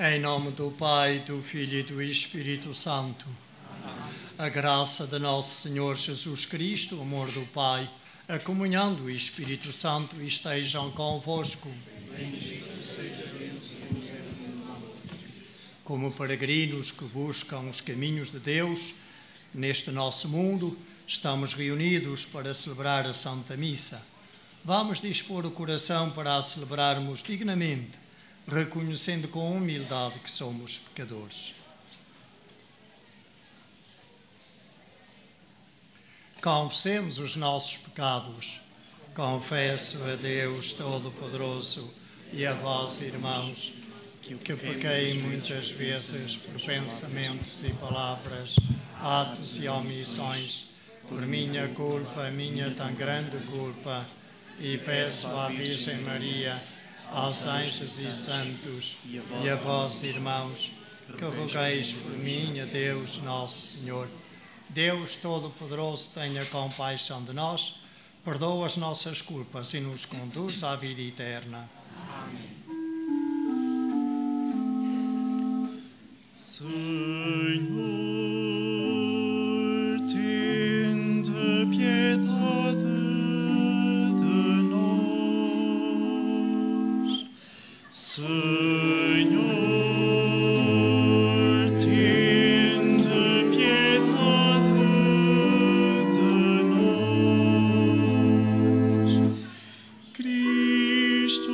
Em nome do Pai, do Filho e do Espírito Santo. A graça de nosso Senhor Jesus Cristo, o amor do Pai, a comunhão do Espírito Santo estejam convosco. Como peregrinos que buscam os caminhos de Deus, neste nosso mundo, estamos reunidos para celebrar a Santa Missa. Vamos dispor o coração para a celebrarmos dignamente, reconhecendo com humildade que somos pecadores. Confessemos os nossos pecados. Confesso a Deus Todo-Poderoso e a vós, irmãos, que pequei muitas vezes por pensamentos e palavras, atos e omissões, por minha culpa, minha tão grande culpa, e peço à Virgem Maria, aos anjos e santos, e a vós, irmãos, que rogueis por mim a Deus Nosso Senhor. Deus Todo-Poderoso, tenha compaixão de nós, perdoa as nossas culpas e nos conduz à vida eterna. Amém. Senhor, tende piedade de nós. Senhor, tende piedade de nós. Cristo,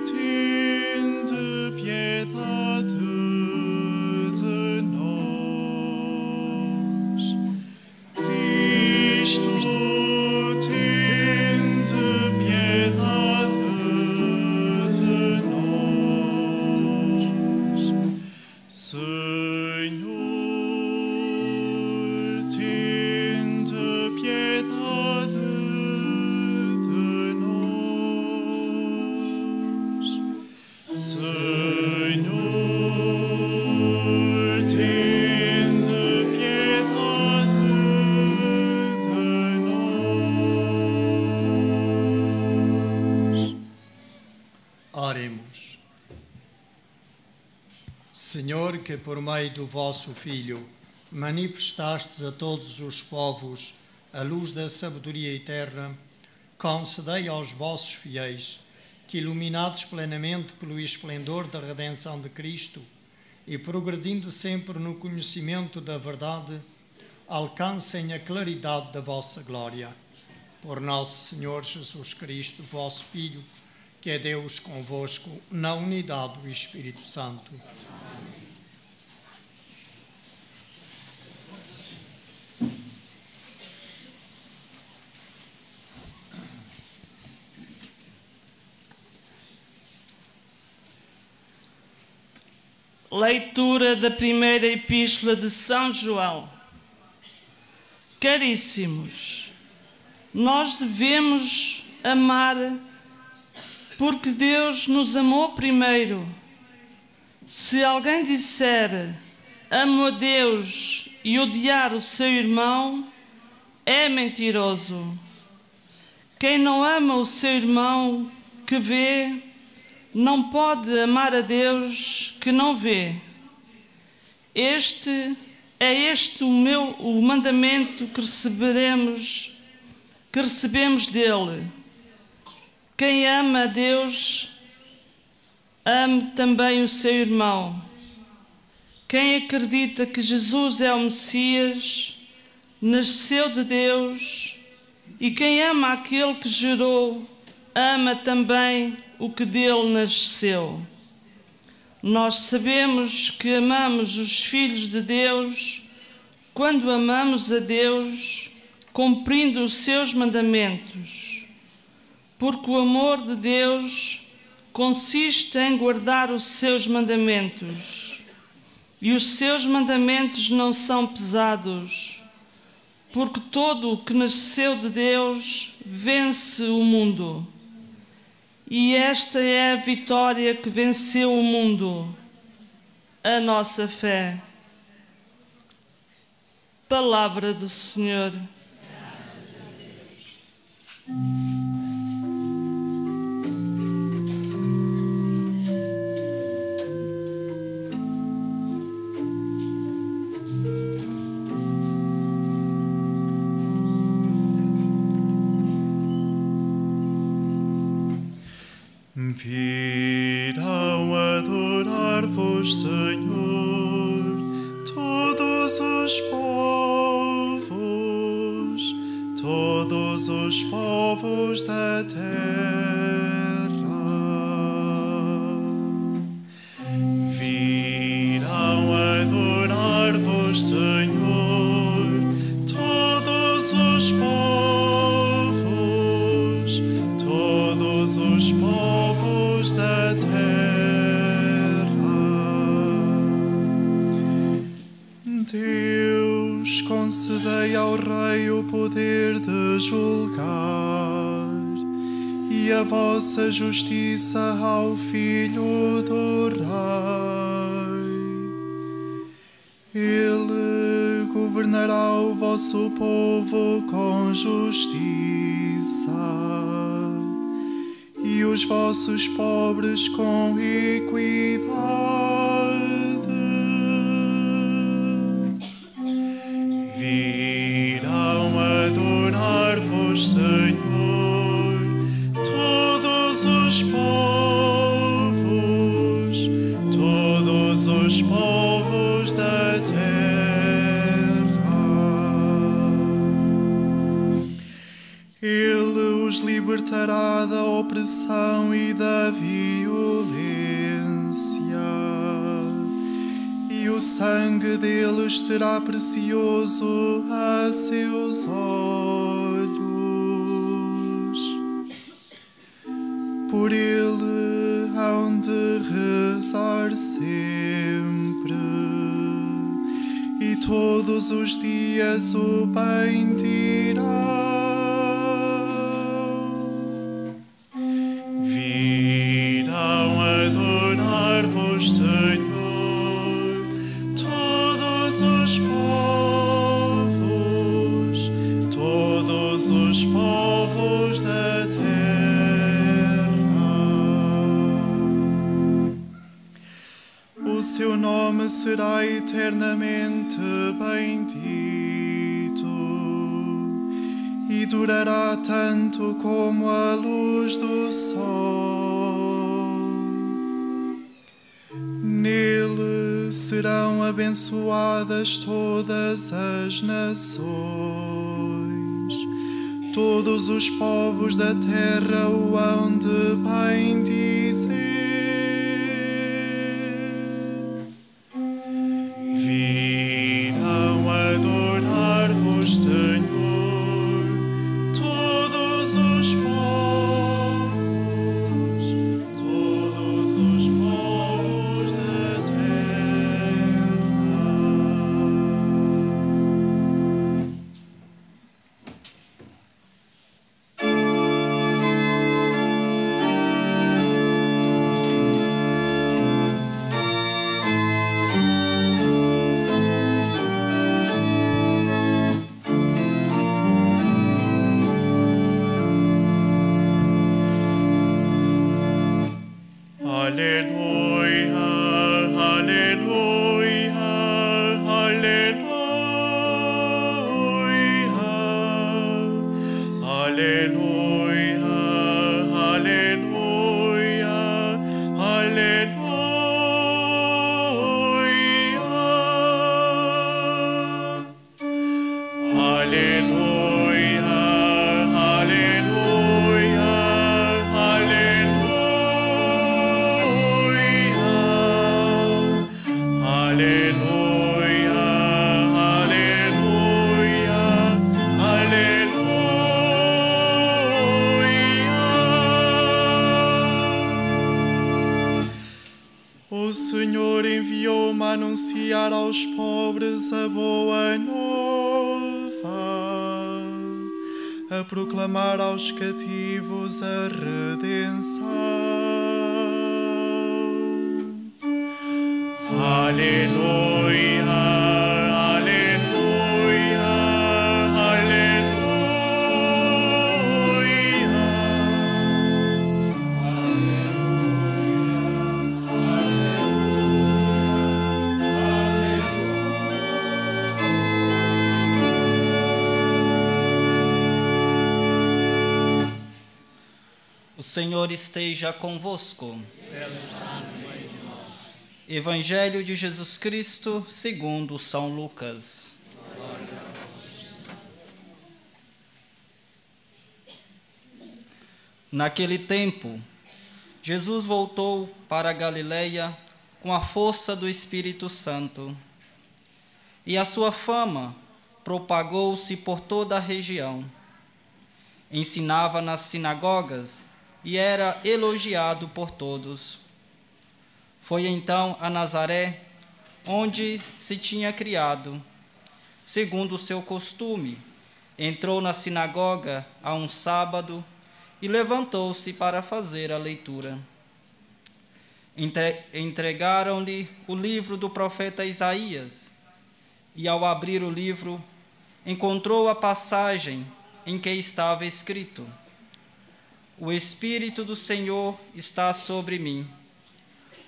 tende piedade de nós. Cristo, tende piedade de nós. Senhor, tende piedade de nós. Senhor, tende piedade de nós. Oremos. Senhor, que por meio do vosso Filho manifestastes a todos os povos a luz da sabedoria eterna, concedei aos vossos fiéis que, iluminados plenamente pelo esplendor da redenção de Cristo e progredindo sempre no conhecimento da verdade, alcancem a claridade da vossa glória. Por nosso Senhor Jesus Cristo, vosso Filho, que é Deus convosco, na unidade do Espírito Santo. Leitura da primeira epístola de São João. Caríssimos, nós devemos amar porque Deus nos amou primeiro. Se alguém disser amo a Deus e odiar o seu irmão, é mentiroso. Quem não ama o seu irmão que vê, não pode amar a Deus que não vê. Este é o mandamento que recebemos dele. quem ama a Deus, ame também o seu irmão. Quem acredita que Jesus é o Messias, nasceu de Deus, e quem ama aquele que gerou, ama também o que dele nasceu. Nós sabemos que amamos os filhos de Deus quando amamos a Deus, cumprindo os seus mandamentos, porque o amor de Deus consiste em guardar os seus mandamentos, e os seus mandamentos não são pesados, porque todo o que nasceu de Deus vence o mundo. E esta é a vitória que venceu o mundo, a nossa fé. Palavra do Senhor. Virão adorar-vos, Senhor, todos os povos da terra. Virão adorar-vos, Senhor, todos os povos da terra. Deus, concedei ao Rei o poder de julgar e a vossa justiça ao Filho do Rei. Ele governará o vosso povo com justiça e os vossos pobres com equidade. Virão adorar-vos, Senhor, todos os povos da terra. Ele os libertará da opressão e da violência, e o sangue deles será precioso a seus olhos. Por ele hão de rezar sempre, e todos os dias o bendirão. Virão adorar-vos, Senhor, todos os povos da terra. O seu nome será eternamente bendito e durará tanto como a luz do sol. Nele serão abençoadas todas as nações. Todos os povos da terra o hão de bendizer. Virão adorar-vos, Senhor, todos os povos da terra. Aleluia, aleluia, aleluia, aleluia, aleluia. O Senhor enviou-me a anunciar aos pobres a boa nova, a proclamar aos cativos a redenção. Aleluia, aleluia, aleluia, O Senhor esteja convosco. Evangelho de Jesus Cristo, segundo São Lucas. Naquele tempo, Jesus voltou para a Galileia com a força do Espírito Santo, e a sua fama propagou-se por toda a região. Ensinava nas sinagogas e era elogiado por todos. Foi então a Nazaré, onde se tinha criado. Segundo o seu costume, entrou na sinagoga a um sábado e levantou-se para fazer a leitura. Entregaram-lhe o livro do profeta Isaías, e ao abrir o livro, encontrou a passagem em que estava escrito: O Espírito do Senhor está sobre mim,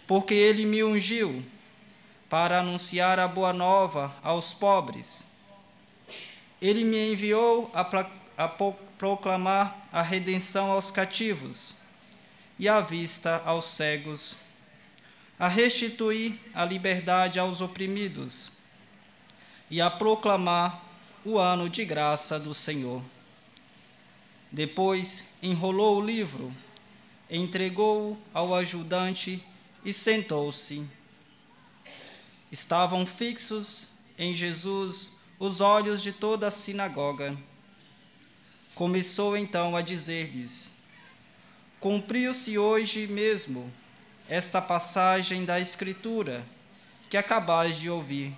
porque ele me ungiu para anunciar a boa nova aos pobres. Ele me enviou a proclamar a redenção aos cativos e a vista aos cegos, a restituir a liberdade aos oprimidos e a proclamar o ano de graça do Senhor. Depois enrolou o livro, entregou-o ao ajudante e sentou-se. Estavam fixos em Jesus os olhos de toda a sinagoga. Começou então a dizer-lhes: Cumpriu-se hoje mesmo esta passagem da Escritura que acabais de ouvir.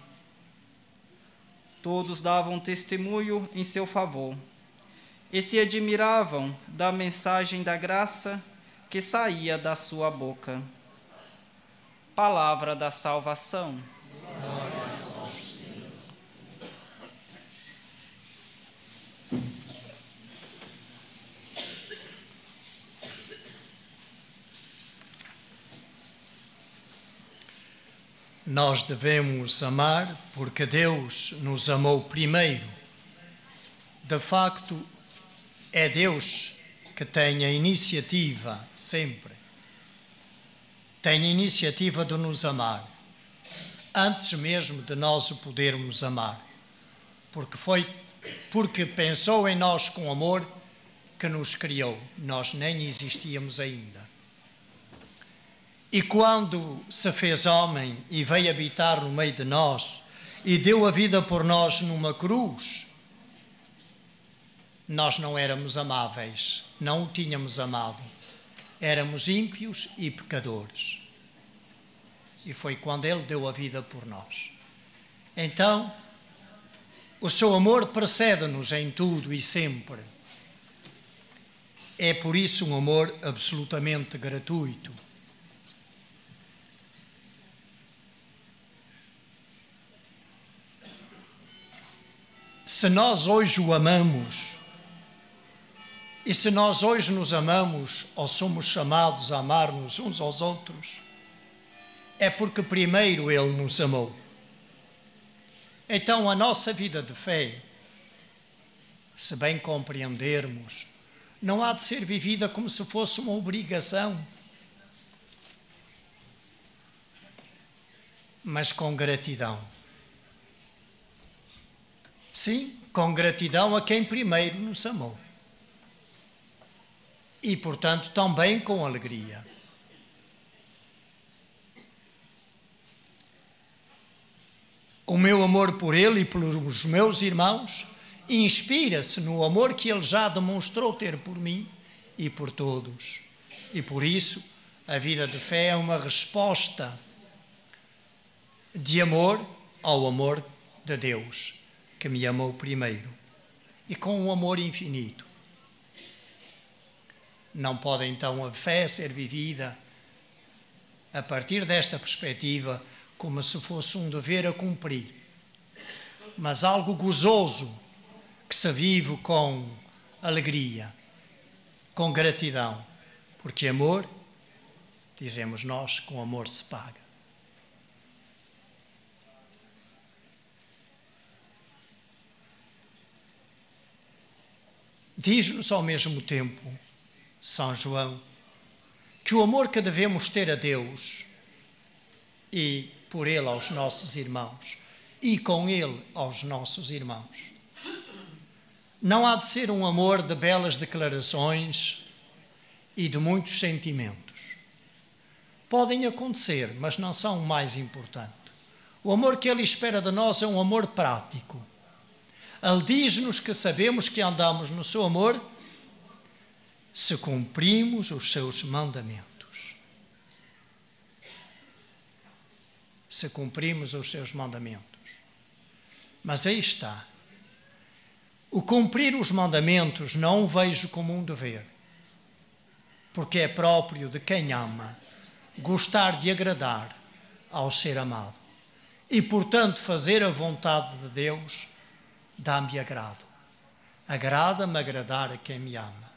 Todos davam testemunho em seu favor e se admiravam da mensagem da graça que saía da sua boca. Palavra da salvação. Glória a vós, Senhor. Nós devemos amar porque Deus nos amou primeiro. De facto, é Deus que tem a iniciativa sempre. Tem a iniciativa de nos amar, antes mesmo de nós o podermos amar, porque pensou em nós com amor que nos criou. Nós nem existíamos ainda. E quando se fez homem e veio habitar no meio de nós e deu a vida por nós numa cruz, nós não éramos amáveis, não o tínhamos amado. Éramos ímpios e pecadores. E foi quando Ele deu a vida por nós. Então, o seu amor precede-nos em tudo e sempre. É por isso um amor absolutamente gratuito. Se nós hoje o amamos, e se nós hoje nos amamos, ou somos chamados a amar-nos uns aos outros, é porque primeiro Ele nos amou. Então a nossa vida de fé, se bem compreendermos, não há de ser vivida como se fosse uma obrigação, mas com gratidão. Sim, com gratidão a quem primeiro nos amou. E, portanto, também com alegria. O meu amor por Ele e pelos meus irmãos inspira-se no amor que Ele já demonstrou ter por mim e por todos. E por isso, a vida de fé é uma resposta de amor ao amor de Deus, que me amou primeiro, e com um amor infinito. Não pode então a fé ser vivida a partir desta perspectiva como se fosse um dever a cumprir, mas algo gozoso que se vive com alegria, com gratidão, porque amor, dizemos nós, com amor se paga. Diz-nos ao mesmo tempo, São João, que o amor que devemos ter a Deus e por Ele aos nossos irmãos e com Ele aos nossos irmãos não há de ser um amor de belas declarações e de muitos sentimentos. Podem acontecer, mas não são o mais importante. O amor que Ele espera de nós é um amor prático. Ele diz-nos que sabemos que andamos no seu amor se cumprimos os seus mandamentos. Se cumprimos os seus mandamentos. Mas aí está. O cumprir os mandamentos não o vejo como um dever, porque é próprio de quem ama gostar de agradar ao ser amado. E, portanto, fazer a vontade de Deus dá-me agrado. Agrada-me agradar a quem me ama.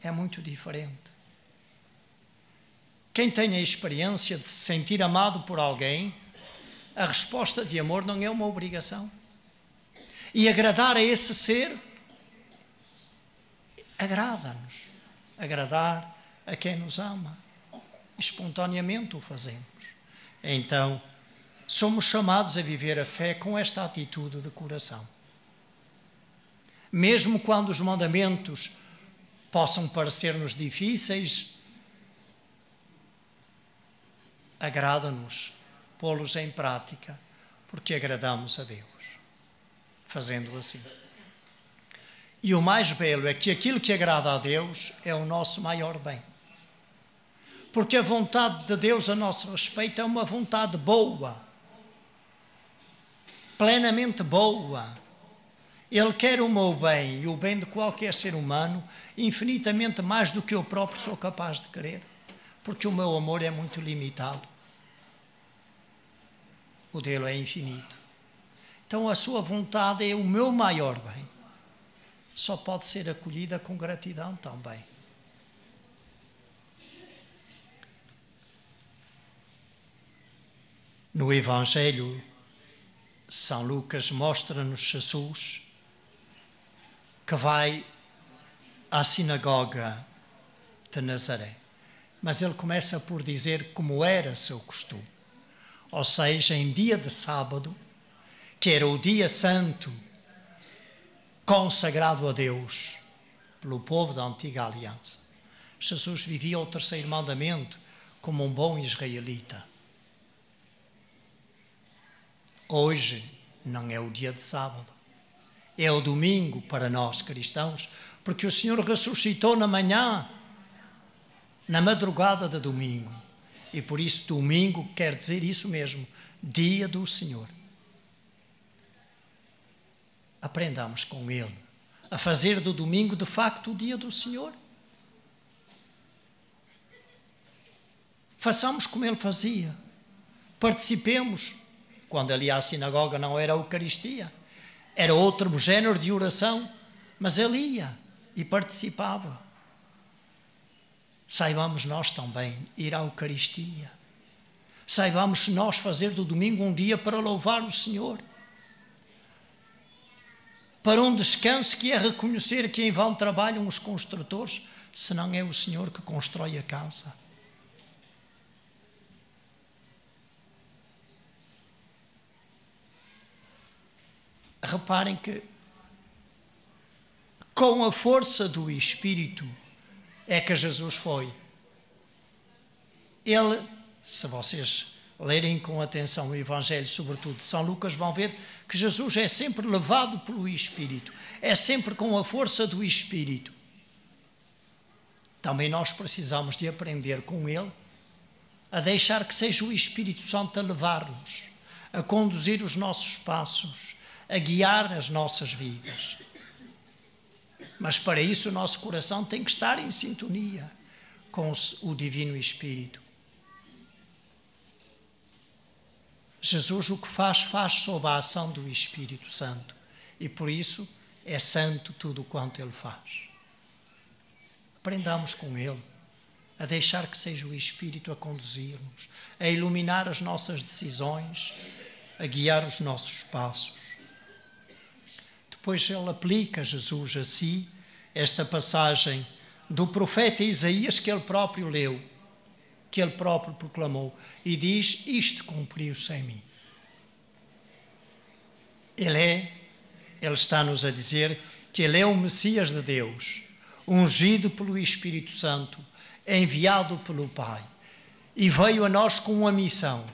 É muito diferente. Quem tem a experiência de se sentir amado por alguém, a resposta de amor não é uma obrigação. E agradar a esse ser, agrada-nos. Agradar a quem nos ama. Espontaneamente o fazemos. Então, somos chamados a viver a fé com esta atitude de coração. Mesmo quando os mandamentos possam parecer-nos difíceis, agrada-nos pô-los em prática, porque agradamos a Deus, fazendo assim. E o mais belo é que aquilo que agrada a Deus é o nosso maior bem. Porque a vontade de Deus a nosso respeito é uma vontade boa, plenamente boa. Ele quer o meu bem e o bem de qualquer ser humano infinitamente mais do que eu próprio sou capaz de querer, porque o meu amor é muito limitado. O dele é infinito. Então a sua vontade é o meu maior bem. Só pode ser acolhida com gratidão também. No Evangelho, São Lucas mostra-nos Jesus que vai à sinagoga de Nazaré. Mas ele começa por dizer como era seu costume. Ou seja, em dia de sábado, que era o dia santo consagrado a Deus pelo povo da antiga aliança, Jesus vivia o terceiro mandamento como um bom israelita. Hoje não é o dia de sábado, é o domingo para nós cristãos, porque o Senhor ressuscitou na manhã, na madrugada de domingo, e por isso domingo quer dizer isso mesmo, dia do Senhor. Aprendamos com Ele a fazer do domingo de facto o dia do Senhor. Façamos como Ele fazia, participemos. Quando ali à sinagoga não era a Eucaristia, era outro género de oração, mas ele ia e participava. Saibamos nós também ir à Eucaristia. Saibamos nós fazer do domingo um dia para louvar o Senhor. Para um descanso que é reconhecer que em vão trabalham os construtores, se não é o Senhor que constrói a casa. Reparem que com a força do Espírito é que Jesus foi. Ele, se vocês lerem com atenção o Evangelho, sobretudo de São Lucas, vão ver que Jesus é sempre levado pelo Espírito, é sempre com a força do Espírito. Também nós precisamos de aprender com Ele a deixar que seja o Espírito Santo a levar-nos, a conduzir os nossos passos, a guiar as nossas vidas. Mas para isso o nosso coração tem que estar em sintonia com o Divino Espírito. Jesus o que faz sob a ação do Espírito Santo. E por isso é santo tudo o quanto Ele faz. Aprendamos com Ele, a deixar que seja o Espírito a conduzir-nos, a iluminar as nossas decisões, a guiar os nossos passos. Depois Ele aplica, Jesus, a si, esta passagem do profeta Isaías que Ele próprio leu, que Ele próprio proclamou, e diz: isto cumpriu-se em mim. Ele está-nos a dizer que Ele é o Messias de Deus, ungido pelo Espírito Santo, enviado pelo Pai, e veio a nós com uma missão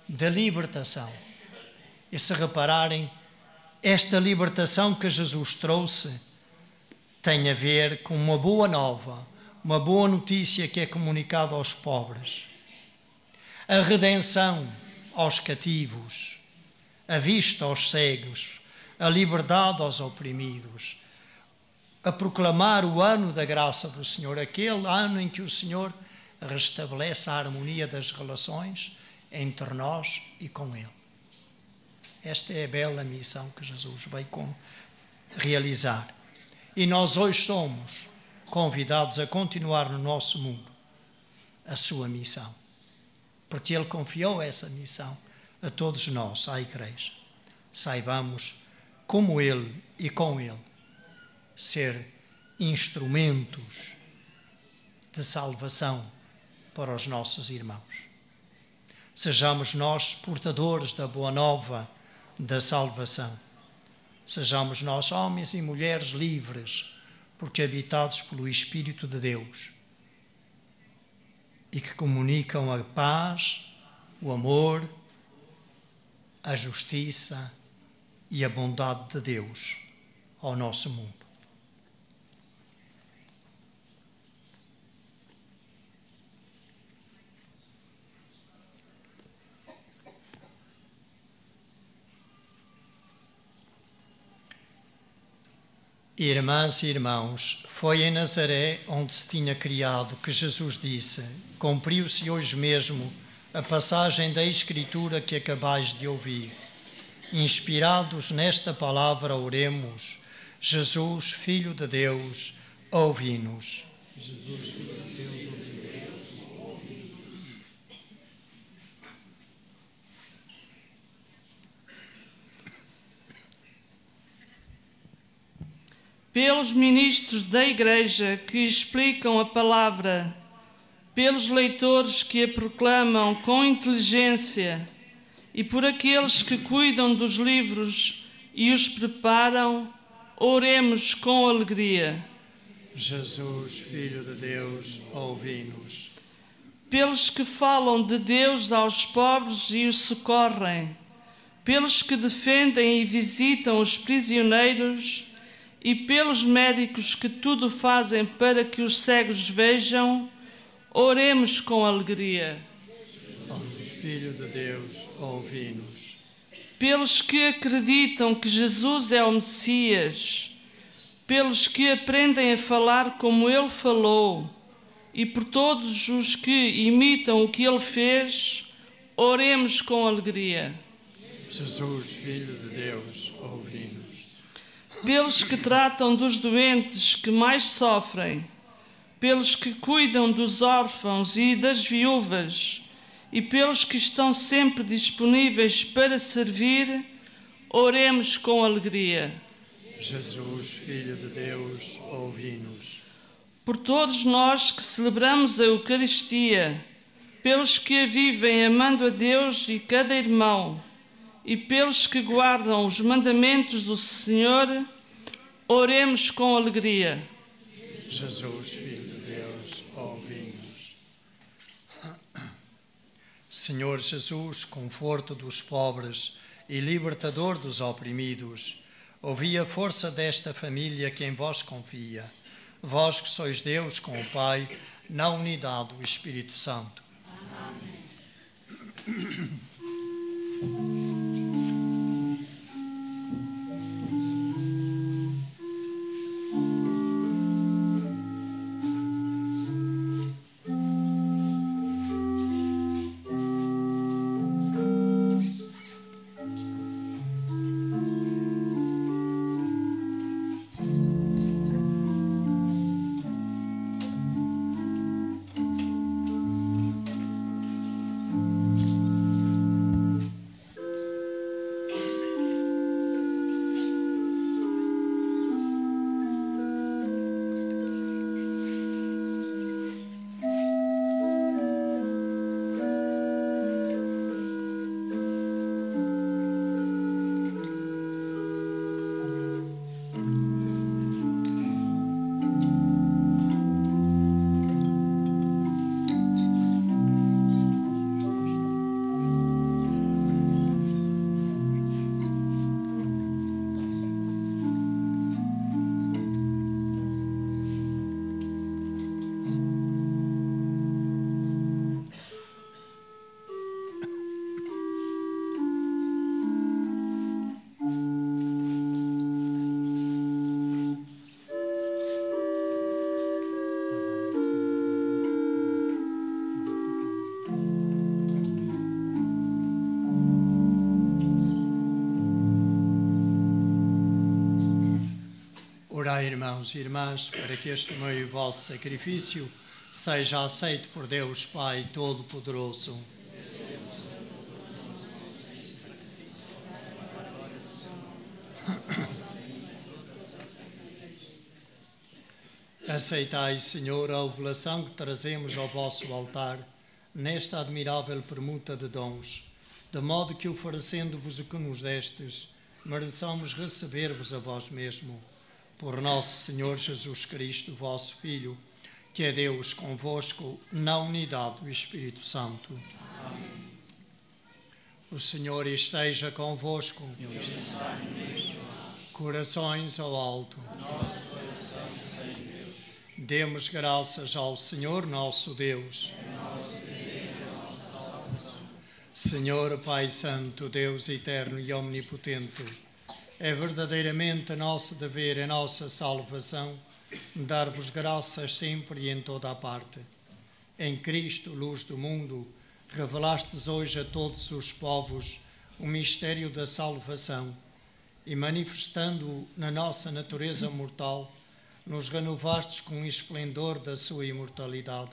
de libertação. E se repararem, esta libertação que Jesus trouxe tem a ver com uma boa nova, uma boa notícia que é comunicada aos pobres, a redenção aos cativos, a vista aos cegos, a liberdade aos oprimidos, a proclamar o ano da graça do Senhor, aquele ano em que o Senhor restabelece a harmonia das relações entre nós e com Ele. Esta é a bela missão que Jesus veio realizar. E nós hoje somos convidados a continuar no nosso mundo a sua missão, porque Ele confiou essa missão a todos nós, à Igreja. Saibamos, como Ele e com Ele, ser instrumentos de salvação para os nossos irmãos. Sejamos nós portadores da boa nova da salvação. Sejamos nós homens e mulheres livres, porque habitados pelo Espírito de Deus, e que comunicam a paz, o amor, a justiça e a bondade de Deus ao nosso mundo. Irmãs e irmãos, foi em Nazaré, onde se tinha criado, que Jesus disse: cumpriu-se hoje mesmo a passagem da Escritura que acabais de ouvir. Inspirados nesta palavra, oremos: Jesus, Filho de Deus, ouvi-nos. Jesus, Filho de Deus, ouvi-nos. Pelos ministros da Igreja que explicam a palavra, pelos leitores que a proclamam com inteligência e por aqueles que cuidam dos livros e os preparam, oremos com alegria. Jesus, Filho de Deus, ouvi-nos. Pelos que falam de Deus aos pobres e os socorrem, pelos que defendem e visitam os prisioneiros, e pelos médicos que tudo fazem para que os cegos vejam, oremos com alegria. Filho de Deus, ouvi-nos. Pelos que acreditam que Jesus é o Messias, pelos que aprendem a falar como Ele falou, e por todos os que imitam o que Ele fez, oremos com alegria. Jesus, Filho de Deus, ouvi-nos. Pelos que tratam dos doentes que mais sofrem, pelos que cuidam dos órfãos e das viúvas, e pelos que estão sempre disponíveis para servir, oremos com alegria. Jesus, Filho de Deus, ouvi-nos. Por todos nós que celebramos a Eucaristia, pelos que a vivem amando a Deus e cada irmão, e pelos que guardam os mandamentos do Senhor, oremos com alegria. Jesus, Filho de Deus, ouvi-nos. Senhor Jesus, conforto dos pobres e libertador dos oprimidos, ouvi a força desta família que em vós confia. Vós que sois Deus com o Pai, na unidade do Espírito Santo. Orai, irmãos e irmãs, para que este meu e vosso sacrifício seja aceito por Deus Pai Todo-Poderoso. Aceitai, Senhor, a oblação que trazemos ao vosso altar, nesta admirável permuta de dons, de modo que, oferecendo-vos o que nos destes, mereçamos receber-vos a vós mesmo. Por nosso Senhor Jesus Cristo, vosso Filho, que é Deus convosco, na unidade do Espírito Santo. Amém. O Senhor esteja convosco. Corações ao alto. Demos graças ao Senhor nosso Deus. Senhor Pai Santo, Deus eterno e omnipotente, é verdadeiramente nosso dever e nossa salvação dar-vos graças sempre e em toda a parte. Em Cristo, luz do mundo, revelastes hoje a todos os povos o mistério da salvação e, manifestando-o na nossa natureza mortal, nos renovastes com o esplendor da sua imortalidade.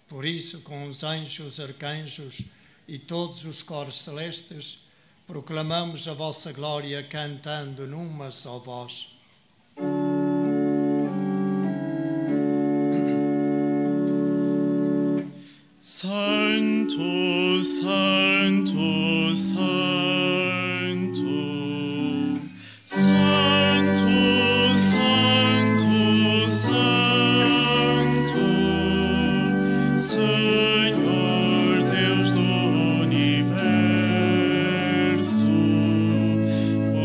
Por isso, com os anjos, arcanjos e todos os coros celestes, proclamamos a vossa glória cantando numa só voz. Santo, Santo, Santo, Santo, Santo, Santo, Senhor Deus do universo.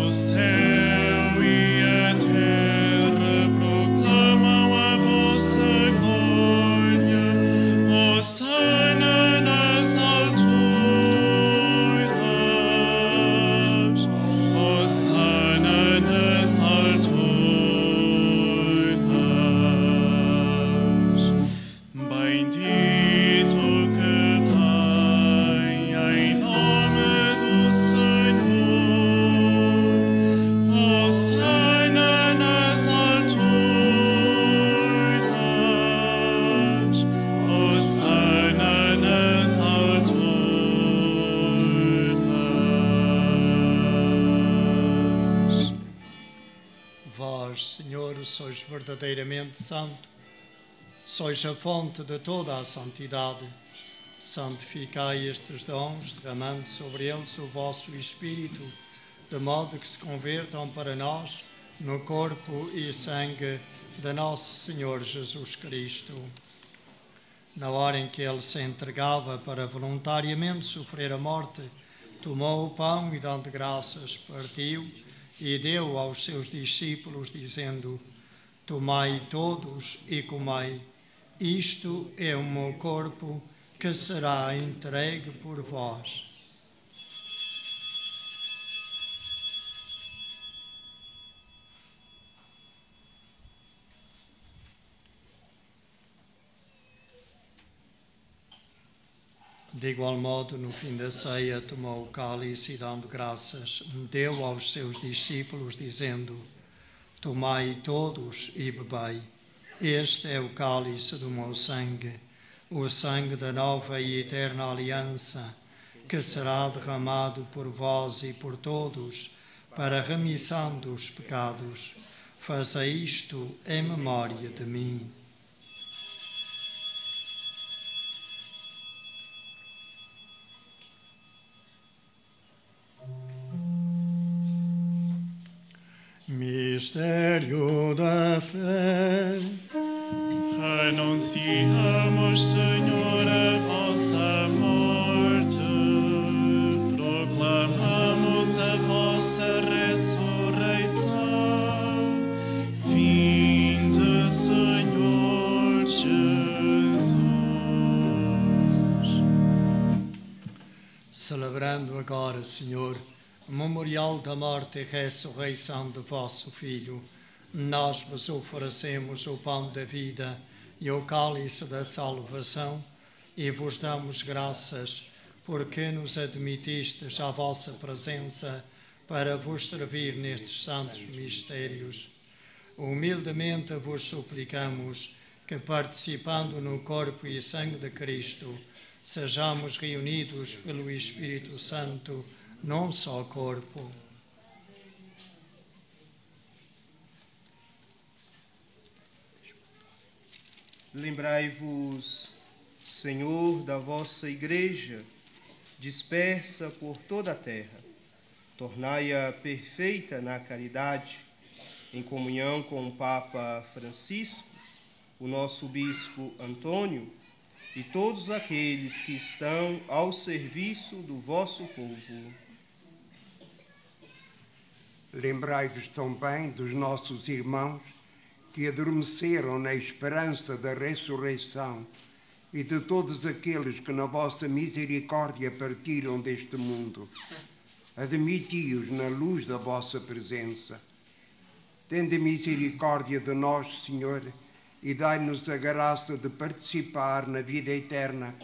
O céu e a terra proclamam a vossa glória. Hosana nas alturas. Hosana nas alturas. Bendito que vem em nome do Senhor. Hosana nas alturas. Hosana nas alturas. Vós, Senhor, sois verdadeiramente santo, sois a fonte de toda a santidade. Santificai estes dons, derramando sobre eles o vosso Espírito, de modo que se convertam para nós no corpo e sangue de nosso Senhor Jesus Cristo. Na hora em que ele se entregava para voluntariamente sofrer a morte, tomou o pão e, dando graças, partiu e deu aos seus discípulos, dizendo: Tomai todos e comei, Isto é o meu corpo que será entregue por vós. De igual modo, no fim da ceia, tomou o cálice e, dando graças, deu aos seus discípulos, dizendo: Tomai todos e bebei. Este é o cálice do meu sangue, o sangue da nova e eterna aliança, que será derramado por vós e por todos, para a remissão dos pecados. Fazei isto em memória de mim. Mistério da fé. Anunciamos, Senhor, a vossa morte, proclamamos a vossa ressurreição. Vinde, Senhor Jesus. Celebrando agora, Senhor, o memorial da morte e ressurreição de vosso Filho, nós vos oferecemos o pão da vida e o cálice da salvação e vos damos graças porque nos admitistes à vossa presença para vos servir nestes santos mistérios. Humildemente vos suplicamos que, participando no corpo e sangue de Cristo, sejamos reunidos pelo Espírito Santo num só corpo. Lembrai-vos, Senhor, da vossa Igreja, dispersa por toda a terra. Tornai-a perfeita na caridade, em comunhão com o Papa Francisco, o nosso Bispo Antônio e todos aqueles que estão ao serviço do vosso povo. Lembrai-vos também dos nossos irmãos que adormeceram na esperança da ressurreição e de todos aqueles que na vossa misericórdia partiram deste mundo. Admiti-os na luz da vossa presença. Tende misericórdia de nós, Senhor, e dai-nos a graça de participar na vida eterna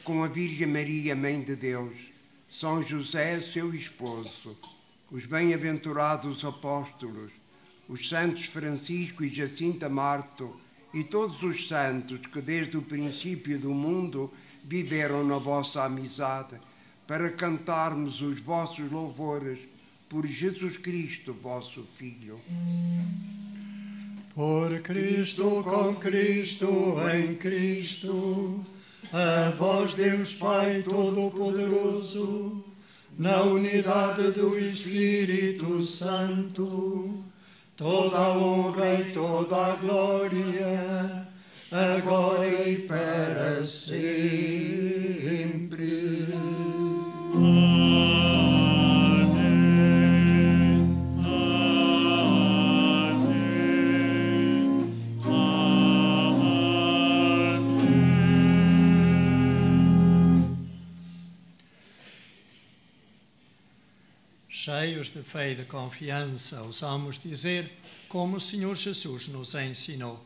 com a Virgem Maria, Mãe de Deus, São José, seu esposo, os bem-aventurados apóstolos, os santos Francisco e Jacinta Marto e todos os santos que desde o princípio do mundo viveram na vossa amizade, para cantarmos os vossos louvores por Jesus Cristo, vosso Filho. Por Cristo, com Cristo, em Cristo, a vós, Deus Pai Todo-Poderoso, na unidade do Espírito Santo, toda a honra e toda a glória, agora e para sempre. Cheios de fé e de confiança, ousamos dizer, como o Senhor Jesus nos ensinou: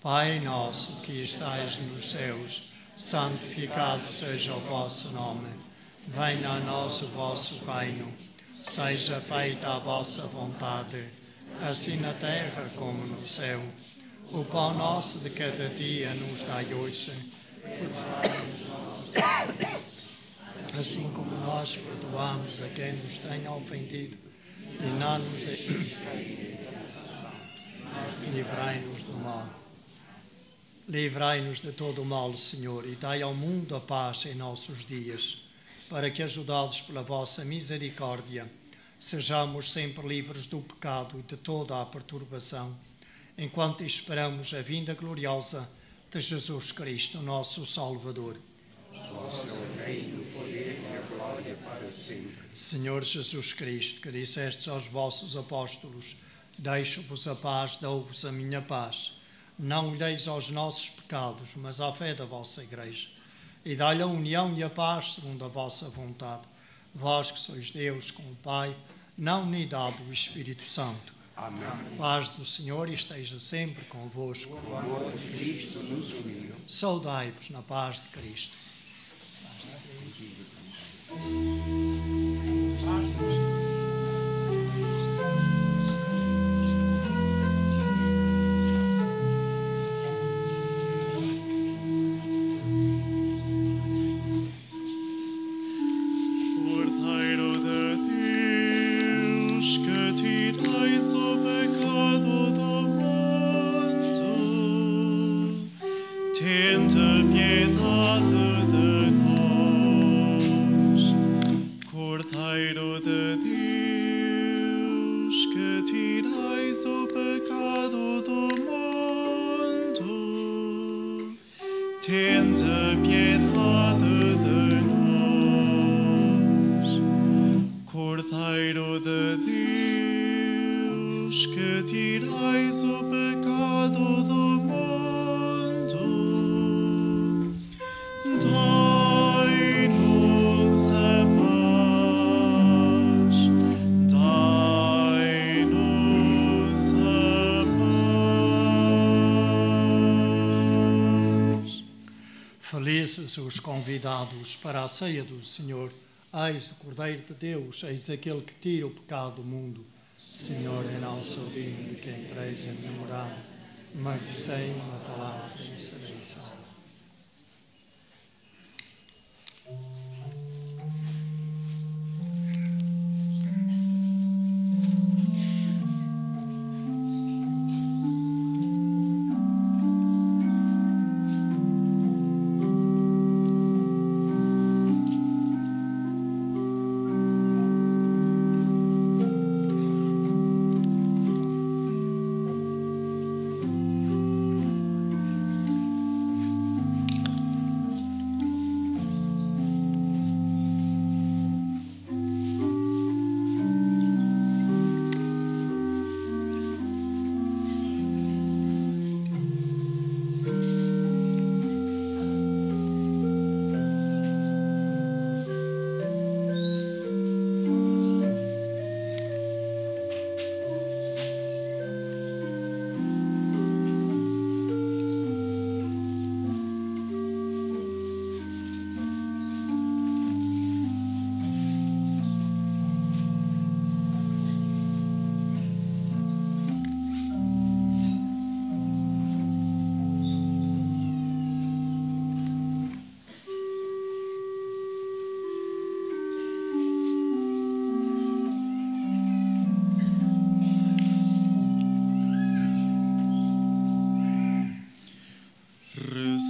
Pai nosso que estais nos céus, santificado seja o vosso nome. Venha a nós o vosso reino. Seja feita a vossa vontade, assim na terra como no céu. O pão nosso de cada dia nos dai hoje. Assim como nós perdoamos a quem nos tenha ofendido, e não nos livrai-nos do mal. Livrai-nos de todo o mal, Senhor, e dai ao mundo a paz em nossos dias, para que, ajudados pela vossa misericórdia, sejamos sempre livres do pecado e de toda a perturbação, enquanto esperamos a vinda gloriosa de Jesus Cristo, nosso Salvador. Senhor Jesus Cristo, que dissestes aos vossos apóstolos: Deixo-vos a paz, dou-vos a minha paz. Não olheis aos nossos pecados, mas à fé da vossa Igreja. E dai-lhe a união e a paz segundo a vossa vontade. Vós que sois Deus com o Pai, na unidade do Espírito Santo. Amém. A paz do Senhor esteja sempre convosco. O amor de Cristo nos uniu. Saudai-vos na paz de Cristo. Cordeiro de Deus, que tirais o pecado do mundo, tende piedade de nós. Cordeiro de Deus, que tirais o pecado do mundo, tende piedade de nós. Cordeiro de Deus, que tirais o pecado do mundo, dai-nos a paz, dai-nos a paz. Felizes os convidados para a ceia do Senhor. Eis o Cordeiro de Deus, eis aquele que tira o pecado do mundo. Senhor, eu não sou digno de que entreis em minha morada, mas dizei uma palavra e serei salvo.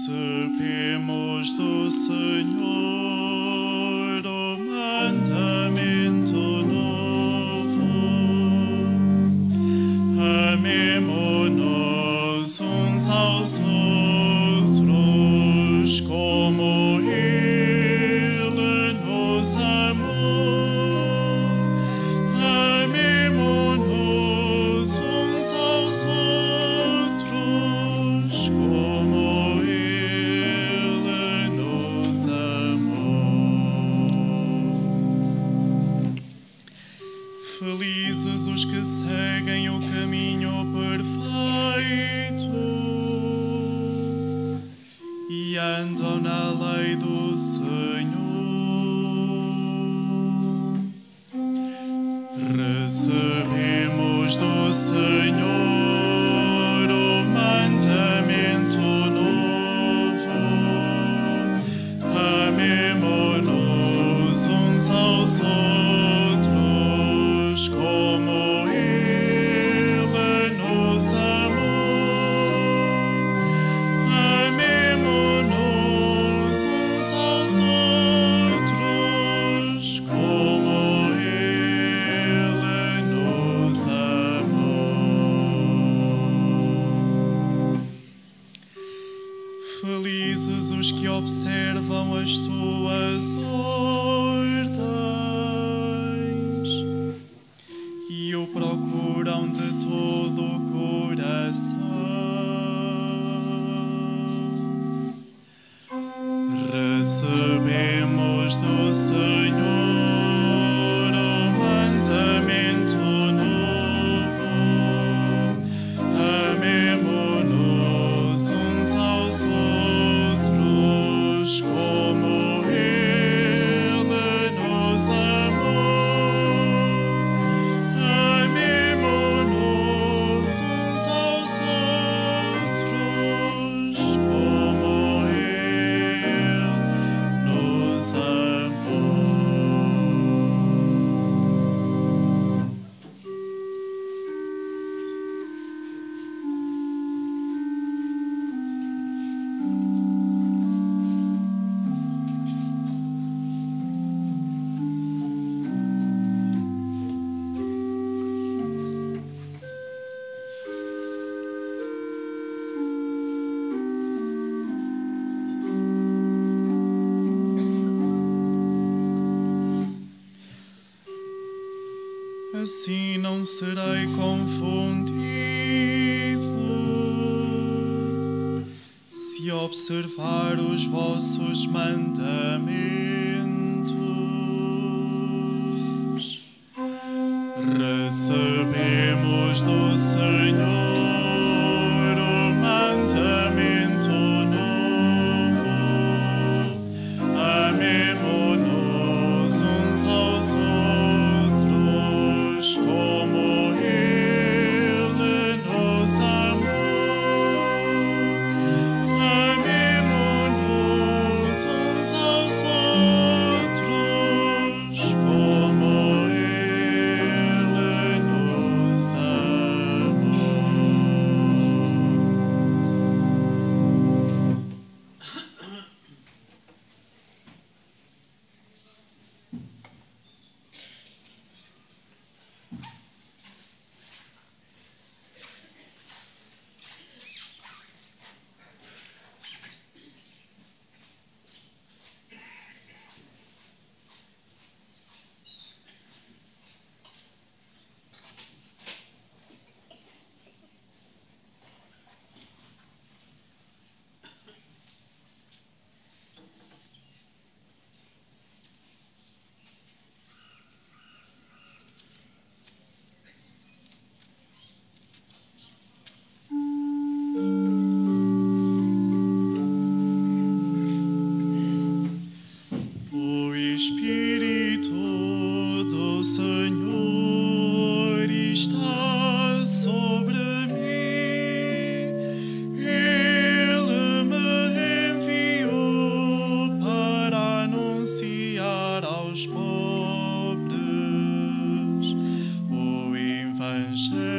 Recebemos do Senhor o mandamento novo. Amemo-nos uns aos outros como Ele nos amou. Amemo-nos uns aos outros como Ele nos amou. Felizes os que seguem o caminho perfeito e andam na lei do Senhor. Recebemos do Senhor o mandamento novo. Amemo-nos uns aos outros como Ele nos amou. Amemo-nos uns aos outros como Ele nos amou. Felizes os que observam as suas ordens e o procuram de todo o coração. Recebemos do Senhor um mandamento novo. Amemo-nos uns aos outros como Ele nos amou. Amemo-nos uns aos outros como Ele nos amou. Assim não serei confundido, se observar os vossos mandamentos. Recebemos do Senhor o mandamento novo. Amemo-nos uns aos outros como Ele nos amou. Amemo-nos uns aos outros como Ele nos amou. O Espírito do Senhor está sobre mim. Ele me enviou para anunciar aos pobres o Evangelho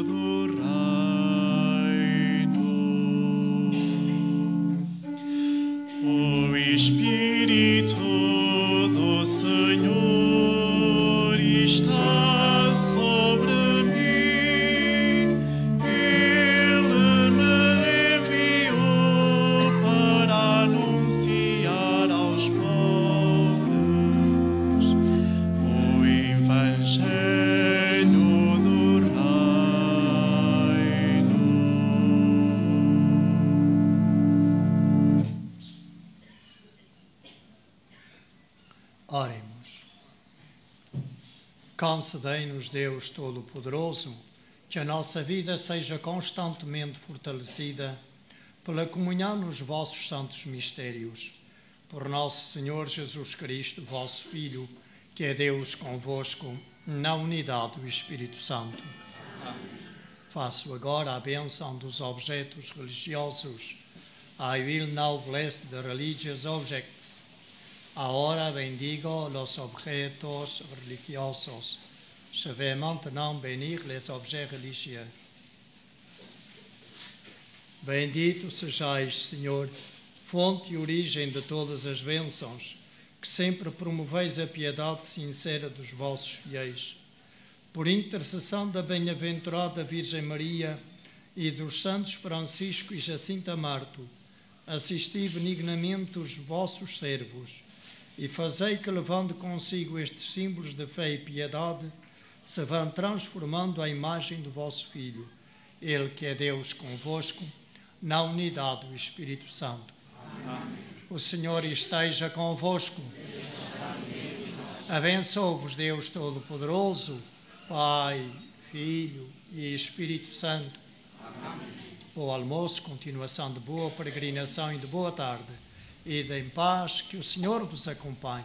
do Reino. O Espírito do Senhor está sobre mim. Ele me enviou para anunciar aos pobres o Evangelho do Reino. Oremos. Concedei-nos, Deus Todo-Poderoso, que a nossa vida seja constantemente fortalecida pela comunhão nos vossos santos mistérios. Por nosso Senhor Jesus Cristo, vosso Filho, que é Deus convosco, na unidade do Espírito Santo. Faço agora a bênção dos objetos religiosos. I will now bless the religious objects. Ahora bendigo los objetos religiosos. Je vais maintenant bénir les objets religieux. Bendito sejais, Senhor, fonte e origem de todas as bênçãos, que sempre promoveis a piedade sincera dos vossos fiéis. Por intercessão da bem-aventurada Virgem Maria e dos santos Francisco e Jacinta Marto, assisti benignamente os vossos servos e fazei que, levando consigo estes símbolos de fé e piedade, se vão transformando à imagem do vosso Filho, Ele que é Deus convosco, na unidade do Espírito Santo. Amém. O Senhor esteja convosco. Abençoe-vos Deus Todo-Poderoso, Pai, Filho e Espírito Santo. Amém. Bom almoço, continuação de boa peregrinação e de boa tarde. Ide em paz, que o Senhor vos acompanhe.